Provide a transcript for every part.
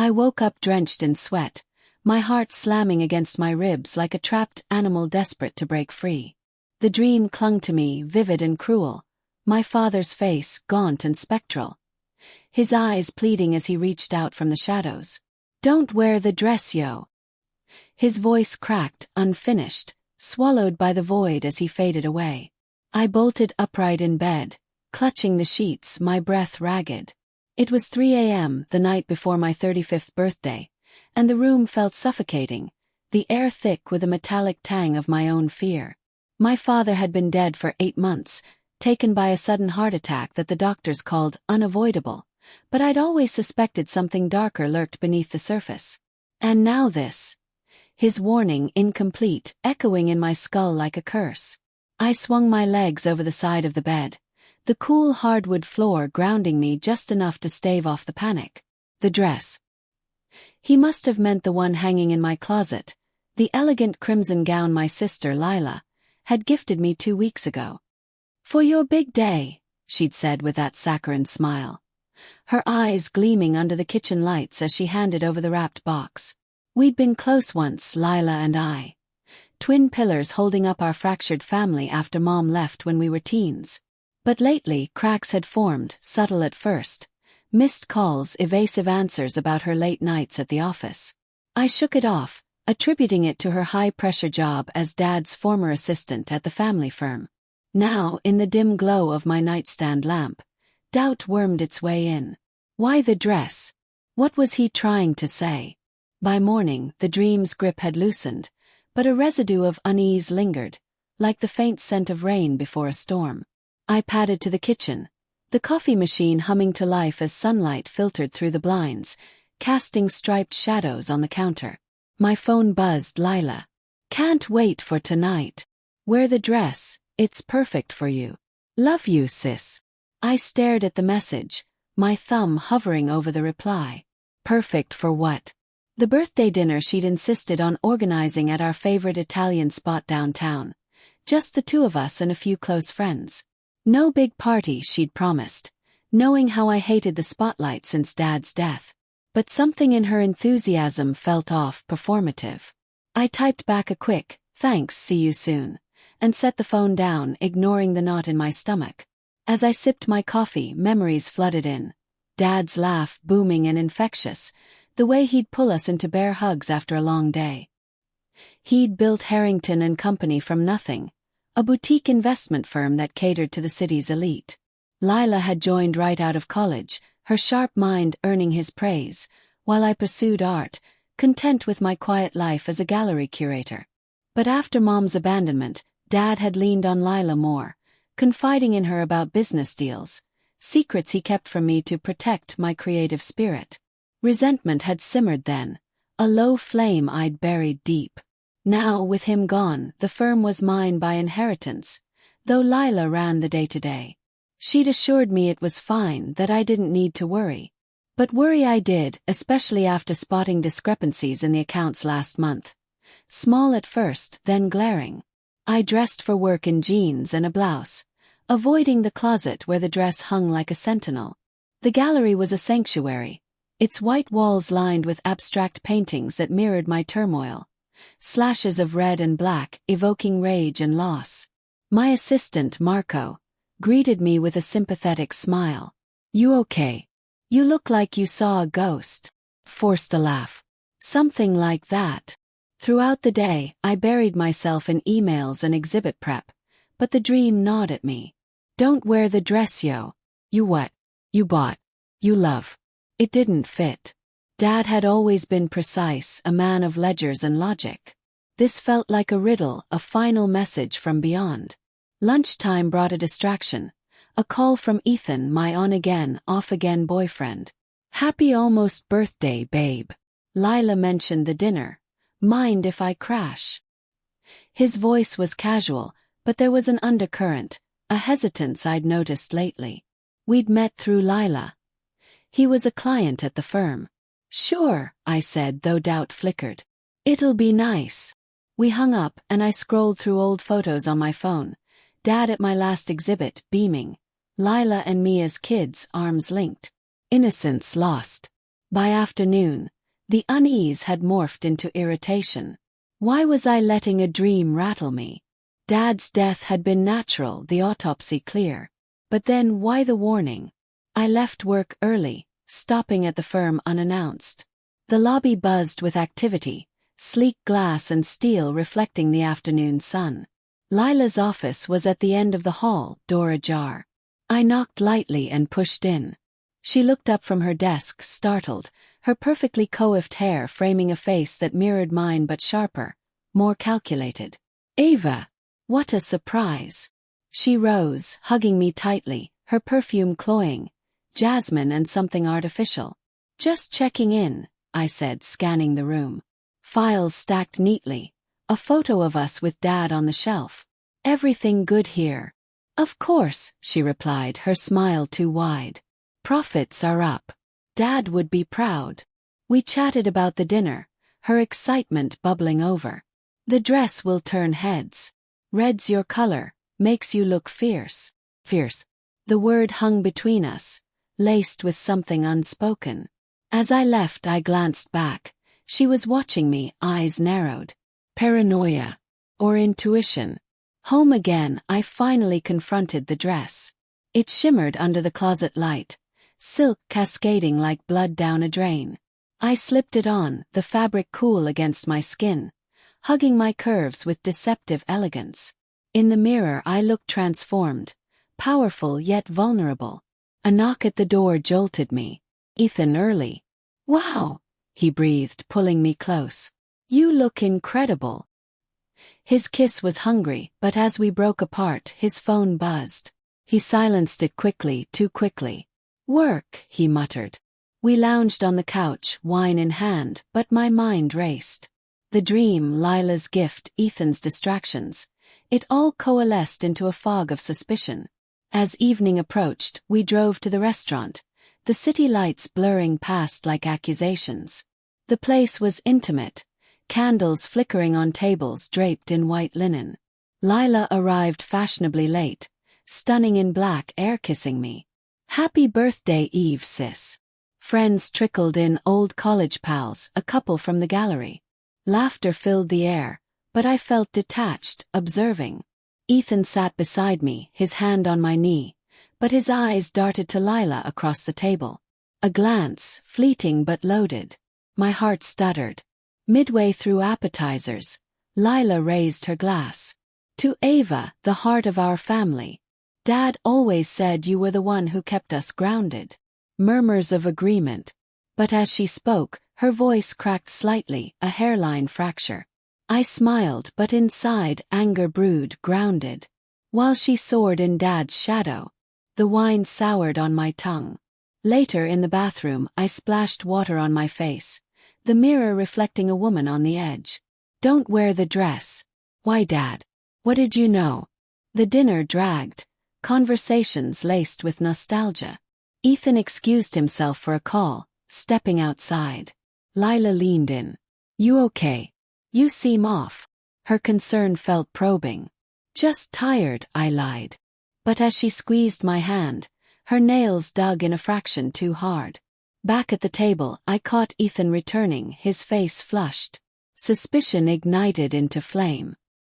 I woke up drenched in sweat, my heart slamming against my ribs like a trapped animal desperate to break free. The dream clung to me, vivid and cruel, my father's face gaunt and spectral, his eyes pleading as he reached out from the shadows. "Don't wear the dress, yo." His voice cracked, unfinished, swallowed by the void as he faded away. I bolted upright in bed, clutching the sheets, my breath ragged. It was 3 a.m., the night before my 35th birthday, and the room felt suffocating, the air thick with a metallic tang of my own fear. My father had been dead for 8 months, taken by a sudden heart attack that the doctors called unavoidable, but I'd always suspected something darker lurked beneath the surface. And now this. His warning, incomplete, echoing in my skull like a curse. I swung my legs over the side of the bed, the cool hardwood floor grounding me just enough to stave off the panic. The dress. He must have meant the one hanging in my closet, the elegant crimson gown my sister, Lila, had gifted me 2 weeks ago. "For your big day," she'd said with that saccharine smile, her eyes gleaming under the kitchen lights as she handed over the wrapped box. We'd been close once, Lila and I. Twin pillars holding up our fractured family after Mom left when we were teens. But lately, cracks had formed, subtle at first. Missed calls, evasive answers about her late nights at the office. I shook it off, attributing it to her high-pressure job as Dad's former assistant at the family firm. Now, in the dim glow of my nightstand lamp, doubt wormed its way in. Why the dress? What was he trying to say? By morning, the dream's grip had loosened, but a residue of unease lingered, like the faint scent of rain before a storm. I padded to the kitchen, the coffee machine humming to life as sunlight filtered through the blinds, casting striped shadows on the counter. My phone buzzed. "Lila. Can't wait for tonight. Wear the dress, it's perfect for you. Love you, sis." I stared at the message, my thumb hovering over the reply. Perfect for what? The birthday dinner she'd insisted on organizing at our favorite Italian spot downtown. Just the two of us and a few close friends. No big party, she'd promised, knowing how I hated the spotlight since Dad's death. But something in her enthusiasm felt off, performative. I typed back a quick, "Thanks, see you soon," and set the phone down, ignoring the knot in my stomach. As I sipped my coffee, memories flooded in. Dad's laugh, booming and infectious, the way he'd pull us into bear hugs after a long day. He'd built Harrington and Company from nothing, a boutique investment firm that catered to the city's elite. Lila had joined right out of college, her sharp mind earning his praise, while I pursued art, content with my quiet life as a gallery curator. But after Mom's abandonment, Dad had leaned on Lila more, confiding in her about business deals, secrets he kept from me to protect my creative spirit. Resentment had simmered then, a low flame I'd buried deep. Now, with him gone, the firm was mine by inheritance, though Lila ran the day-to-day. She'd assured me it was fine, that I didn't need to worry. But worry I did, especially after spotting discrepancies in the accounts last month. Small at first, then glaring. I dressed for work in jeans and a blouse, avoiding the closet where the dress hung like a sentinel. The gallery was a sanctuary, its white walls lined with abstract paintings that mirrored my turmoil. Slashes of red and black, evoking rage and loss. My assistant, Marco, greeted me with a sympathetic smile. "You okay? You look like you saw a ghost." Forced a laugh. Something like that. Throughout the day, I buried myself in emails and exhibit prep, but the dream gnawed at me. "Don't wear the dress, yo. You what? You bought. You love." It didn't fit. Dad had always been precise, a man of ledgers and logic. This felt like a riddle, a final message from beyond. Lunchtime brought a distraction. A call from Ethan, my on-again, off-again boyfriend. "Happy almost birthday, babe. Lila mentioned the dinner. Mind if I crash?" His voice was casual, but there was an undercurrent, a hesitance I'd noticed lately. We'd met through Lila. He was a client at the firm. "Sure," I said, though doubt flickered. "It'll be nice." We hung up, and I scrolled through old photos on my phone. Dad at my last exhibit, beaming. Lila and me as kids, arms linked. Innocence lost. By afternoon, the unease had morphed into irritation. Why was I letting a dream rattle me? Dad's death had been natural, the autopsy clear. But then why the warning? I left work early, stopping at the firm unannounced. The lobby buzzed with activity, sleek glass and steel reflecting the afternoon sun. Lila's office was at the end of the hall, door ajar. I knocked lightly and pushed in. She looked up from her desk, startled, her perfectly coiffed hair framing a face that mirrored mine but sharper, more calculated. "Ava! What a surprise!" She rose, hugging me tightly, her perfume cloying, jasmine and something artificial. "Just checking in," I said, scanning the room. Files stacked neatly, a photo of us with Dad on the shelf. "Everything good here?" "Of course," she replied, her smile too wide. "Profits are up. Dad would be proud." We chatted about the dinner, her excitement bubbling over. "The dress will turn heads. Red's your color, makes you look fierce." Fierce. The word hung between us, laced with something unspoken. As I left, I glanced back. She was watching me, eyes narrowed. Paranoia. Or intuition? Home again, I finally confronted the dress. It shimmered under the closet light, silk cascading like blood down a drain. I slipped it on, the fabric cool against my skin, hugging my curves with deceptive elegance. In the mirror I looked transformed, powerful yet vulnerable. A knock at the door jolted me. "Ethan, early." "Wow," he breathed, pulling me close. "You look incredible." His kiss was hungry, but as we broke apart, his phone buzzed. He silenced it quickly, too quickly. "Work," he muttered. We lounged on the couch, wine in hand, but my mind raced. The dream, Lila's gift, Ethan's distractions. It all coalesced into a fog of suspicion. As evening approached, we drove to the restaurant, the city lights blurring past like accusations. The place was intimate, candles flickering on tables draped in white linen. Lila arrived fashionably late, stunning in black, air-kissing me. "Happy birthday, Eve, sis." Friends trickled in, old college pals, a couple from the gallery. Laughter filled the air, but I felt detached, observing. Ethan sat beside me, his hand on my knee, but his eyes darted to Lila across the table. A glance, fleeting but loaded. My heart stuttered. Midway through appetizers, Lila raised her glass. "To Ava, the heart of our family. Dad always said you were the one who kept us grounded." Murmurs of agreement. But as she spoke, her voice cracked slightly, a hairline fracture. I smiled, but inside, anger brewed, grounded. While she soared in Dad's shadow, the wine soured on my tongue. Later in the bathroom, I splashed water on my face, the mirror reflecting a woman on the edge. "Don't wear the dress." "Why, Dad? What did you know?" The dinner dragged, conversations laced with nostalgia. Ethan excused himself for a call, stepping outside. Lila leaned in. "You okay? You seem off." Her concern felt probing. "Just tired," I lied. But as she squeezed my hand, her nails dug in a fraction too hard. Back at the table, I caught Ethan returning, his face flushed. Suspicion ignited into flame.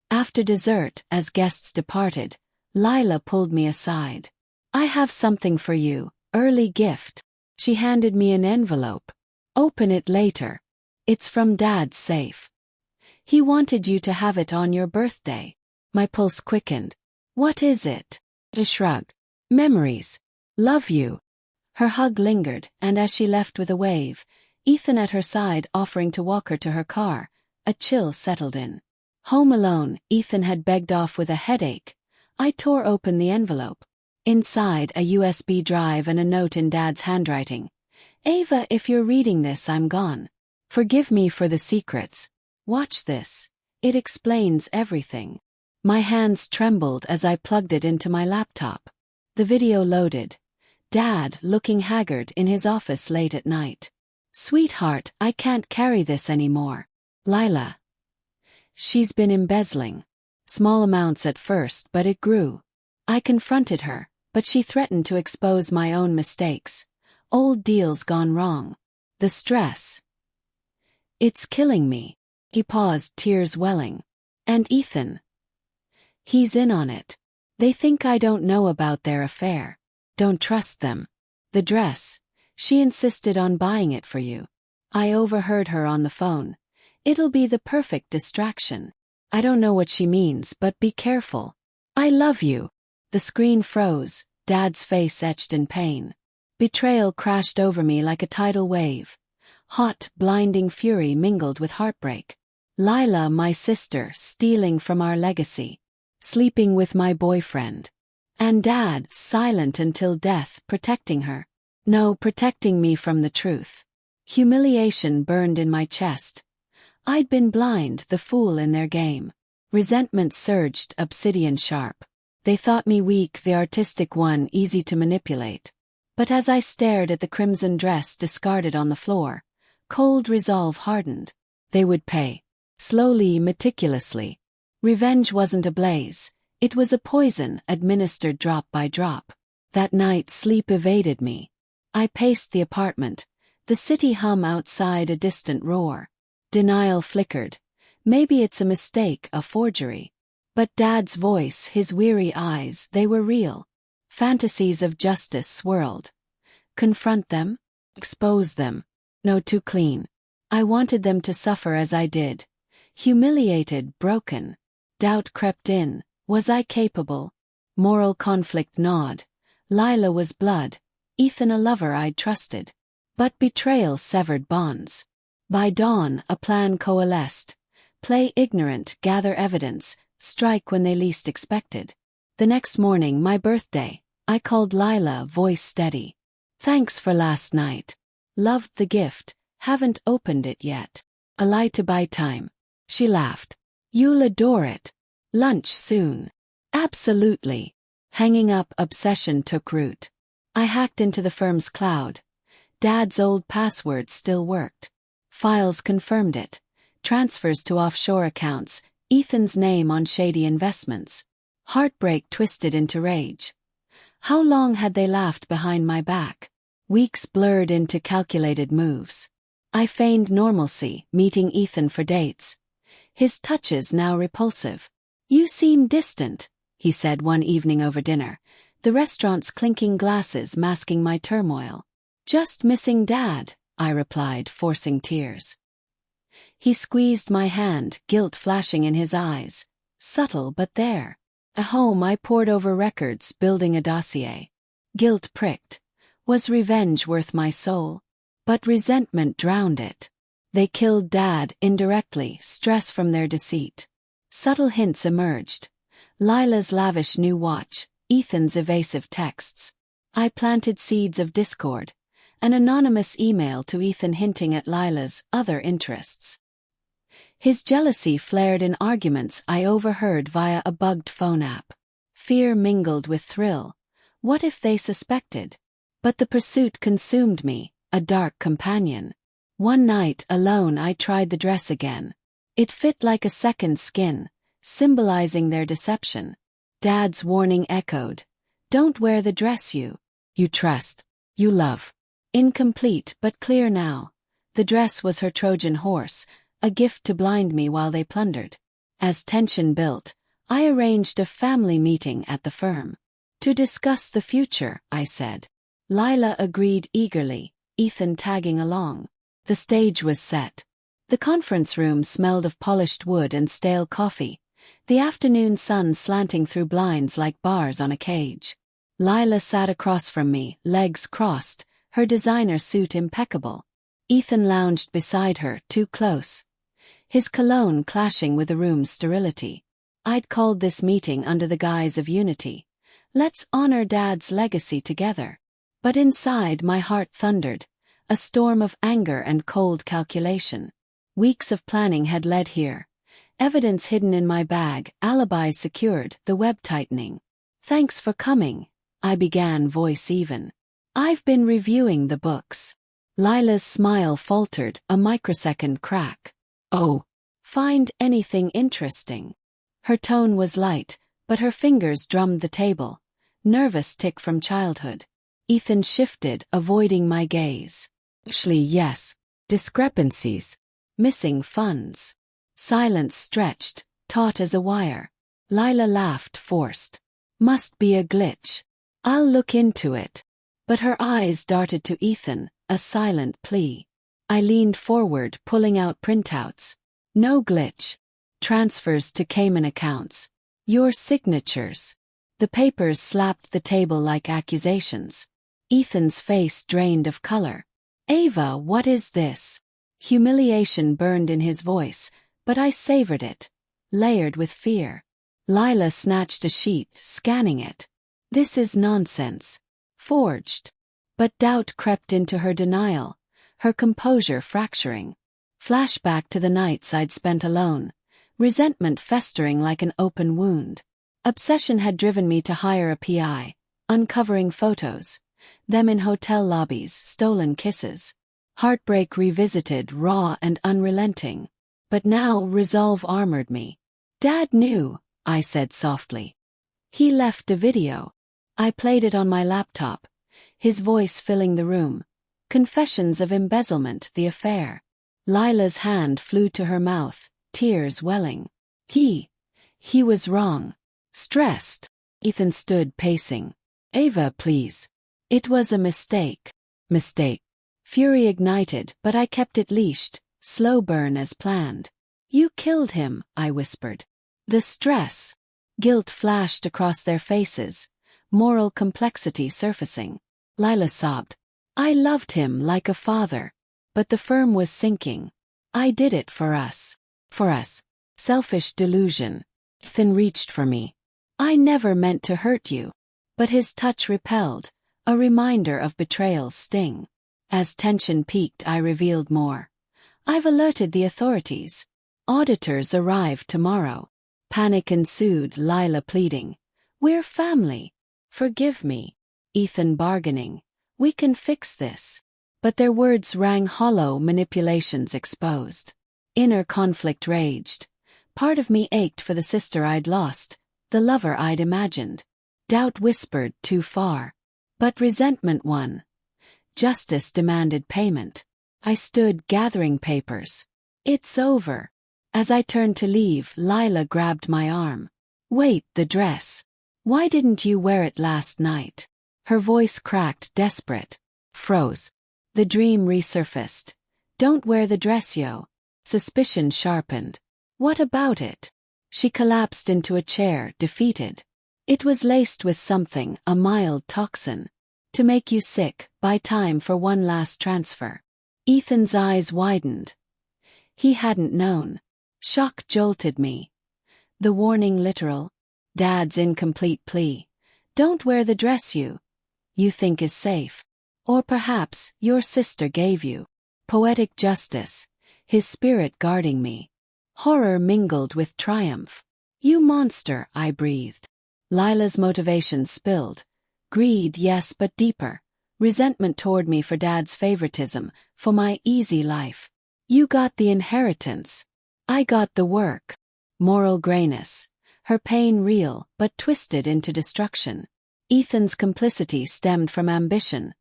After dessert, as guests departed, Lila pulled me aside. "I have something for you. Early gift." She handed me an envelope. "Open it later. It's from Dad's safe. He wanted you to have it on your birthday." My pulse quickened. "What is it?" A shrug. "Memories. Love you." Her hug lingered, and as she left with a wave, Ethan at her side offering to walk her to her car, a chill settled in. Home alone, Ethan had begged off with a headache. I tore open the envelope. Inside, a USB drive and a note in Dad's handwriting. "Ava, if you're reading this, I'm gone. Forgive me for the secrets. Watch this. It explains everything." My hands trembled as I plugged it into my laptop. The video loaded. Dad, looking haggard, in his office late at night. "Sweetheart, I can't carry this anymore." "Lila. She's been embezzling." Small amounts at first, but it grew. I confronted her, but she threatened to expose my own mistakes. Old deals gone wrong. The stress. It's killing me. He paused, tears welling. And Ethan. He's in on it. They think I don't know about their affair. Don't trust them. The dress. She insisted on buying it for you. I overheard her on the phone. It'll be the perfect distraction. I don't know what she means, but be careful. I love you. The screen froze, Dad's face etched in pain. Betrayal crashed over me like a tidal wave. Hot, blinding fury mingled with heartbreak. Lila, my sister, stealing from our legacy. Sleeping with my boyfriend. And Dad, silent until death, protecting her. No, protecting me from the truth. Humiliation burned in my chest. I'd been blind, the fool in their game. Resentment surged, obsidian sharp. They thought me weak, the artistic one, easy to manipulate. But as I stared at the crimson dress discarded on the floor, cold resolve hardened. They would pay. Slowly, meticulously. Revenge wasn't a blaze. It was a poison administered drop by drop. That night sleep evaded me. I paced the apartment, the city hum outside a distant roar. Denial flickered. Maybe it's a mistake, a forgery. But Dad's voice, his weary eyes, they were real. Fantasies of justice swirled. Confront them? Expose them? No, too clean. I wanted them to suffer as I did. Humiliated, broken. Doubt crept in. Was I capable? Moral conflict gnawed. Lila was blood. Ethan a lover I'd trusted. But betrayal severed bonds. By dawn, a plan coalesced. Play ignorant, gather evidence, strike when they least expected. The next morning, my birthday, I called Lila, voice steady. Thanks for last night. Loved the gift, haven't opened it yet. A lie to buy time. She laughed. You'll adore it. Lunch soon. Absolutely. Hanging up, obsession took root. I hacked into the firm's cloud. Dad's old password still worked. Files confirmed it. Transfers to offshore accounts, Ethan's name on shady investments. Heartbreak twisted into rage. How long had they laughed behind my back? Weeks blurred into calculated moves. I feigned normalcy, meeting Ethan for dates. His touches now repulsive. You seem distant, he said one evening over dinner, the restaurant's clinking glasses masking my turmoil. Just missing Dad, I replied, forcing tears. He squeezed my hand, guilt flashing in his eyes. Subtle but there. At home I pored over records, building a dossier. Guilt pricked. Was revenge worth my soul? But resentment drowned it. They killed Dad indirectly, stress from their deceit. Subtle hints emerged. Lila's lavish new watch, Ethan's evasive texts. I planted seeds of discord. An anonymous email to Ethan hinting at Lila's other interests. His jealousy flared in arguments I overheard via a bugged phone app. Fear mingled with thrill. What if they suspected? But the pursuit consumed me, a dark companion. One night, alone, I tried the dress again. It fit like a second skin, symbolizing their deception. Dad's warning echoed. Don't wear the dress you trust, you love. Incomplete but clear now. The dress was her Trojan horse, a gift to blind me while they plundered. As tension built, I arranged a family meeting at the firm. To discuss the future, I said. Lila agreed eagerly, Ethan tagging along. The stage was set. The conference room smelled of polished wood and stale coffee, the afternoon sun slanting through blinds like bars on a cage. Lila sat across from me, legs crossed, her designer suit impeccable. Ethan lounged beside her, too close. His cologne clashing with the room's sterility. I'd called this meeting under the guise of unity. Let's honor Dad's legacy together. But inside my heart thundered, a storm of anger and cold calculation. Weeks of planning had led here. Evidence hidden in my bag, alibis secured, the web tightening. Thanks for coming, I began, voice even. I've been reviewing the books. Lila's smile faltered, a microsecond crack. Oh, find anything interesting? Her tone was light, but her fingers drummed the table. Nervous tick from childhood. Ethan shifted, avoiding my gaze. Actually, yes. Discrepancies. Missing funds. Silence stretched, taut as a wire. Lila laughed, forced. Must be a glitch. I'll look into it. But her eyes darted to Ethan, a silent plea. I leaned forward, pulling out printouts. No glitch. Transfers to Cayman accounts. Your signatures. The papers slapped the table like accusations. Ethan's face drained of color. Ava, what is this? Humiliation burned in his voice, but I savored it, layered with fear. Lila snatched a sheet, scanning it. This is nonsense. Forged. But doubt crept into her denial, her composure fracturing. Flashback to the nights I'd spent alone, resentment festering like an open wound. Obsession had driven me to hire a PI, uncovering photos, them in hotel lobbies, stolen kisses. Heartbreak revisited, raw and unrelenting. But now resolve armored me. Dad knew, I said softly. He left a video. I played it on my laptop, his voice filling the room. Confessions of embezzlement, the affair. Lila's hand flew to her mouth, tears welling. He was wrong. Stressed. Ethan stood pacing. Ava, please. It was a mistake. Mistake. Fury ignited, but I kept it leashed, slow burn as planned. You killed him, I whispered. The stress. Guilt flashed across their faces, moral complexity surfacing. Lila sobbed. I loved him like a father. But the firm was sinking. I did it for us. For us. Selfish delusion. Ethan reached for me. I never meant to hurt you. But his touch repelled, a reminder of betrayal's sting. As tension peaked, I revealed more. I've alerted the authorities. Auditors arrive tomorrow. Panic ensued, Lila pleading. We're family. Forgive me. Ethan bargaining. We can fix this. But their words rang hollow, manipulations exposed. Inner conflict raged. Part of me ached for the sister I'd lost, the lover I'd imagined. Doubt whispered too far. But resentment won. Justice demanded payment. I stood gathering papers. It's over. As I turned to leave, Lila grabbed my arm. Wait, the dress. Why didn't you wear it last night? Her voice cracked, desperate. Froze. The dream resurfaced. Don't wear the dress, yo. Suspicion sharpened. What about it? She collapsed into a chair, defeated. It was laced with something, a mild toxin. To make you sick, buy time for one last transfer. Ethan's eyes widened. He hadn't known. Shock jolted me. The warning literal. Dad's incomplete plea. Don't wear the dress you think is safe. Or perhaps your sister gave you. Poetic justice. His spirit guarding me. Horror mingled with triumph. You monster, I breathed. Lila's motivation spilled. Greed, yes, but deeper. Resentment toward me for Dad's favoritism, for my easy life. You got the inheritance. I got the work. Moral grayness. Her pain real, but twisted into destruction. Ethan's complicity stemmed from ambition.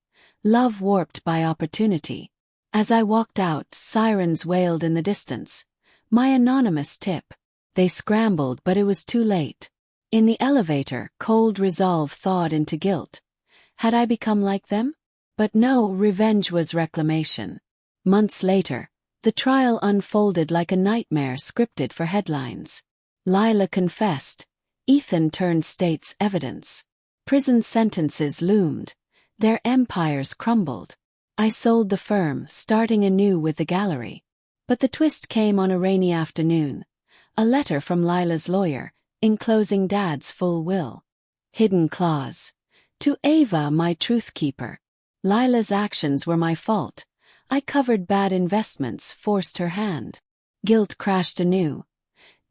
Love warped by opportunity. As I walked out, sirens wailed in the distance. My anonymous tip. They scrambled, but it was too late. In the elevator, cold resolve thawed into guilt. Had I become like them? But no, revenge was reclamation. Months later, the trial unfolded like a nightmare scripted for headlines. Lila confessed. Ethan turned state's evidence. Prison sentences loomed. Their empires crumbled. I sold the firm, starting anew with the gallery. But the twist came on a rainy afternoon. A letter from Lila's lawyer, enclosing Dad's full will. Hidden clause. To Ava, my truth keeper. Lila's actions were my fault. I covered bad investments, forced her hand. Guilt crashed anew.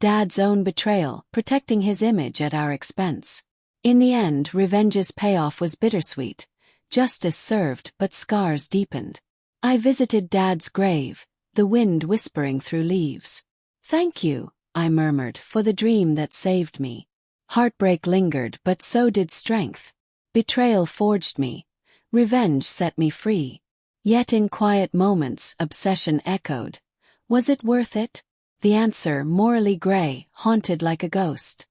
Dad's own betrayal, protecting his image at our expense. In the end, revenge's payoff was bittersweet. Justice served, but scars deepened. I visited Dad's grave, the wind whispering through leaves. Thank you, I murmured, for the dream that saved me. Heartbreak lingered, but so did strength. Betrayal forged me. Revenge set me free. Yet in quiet moments obsession echoed. Was it worth it? The answer, morally gray, haunted like a ghost.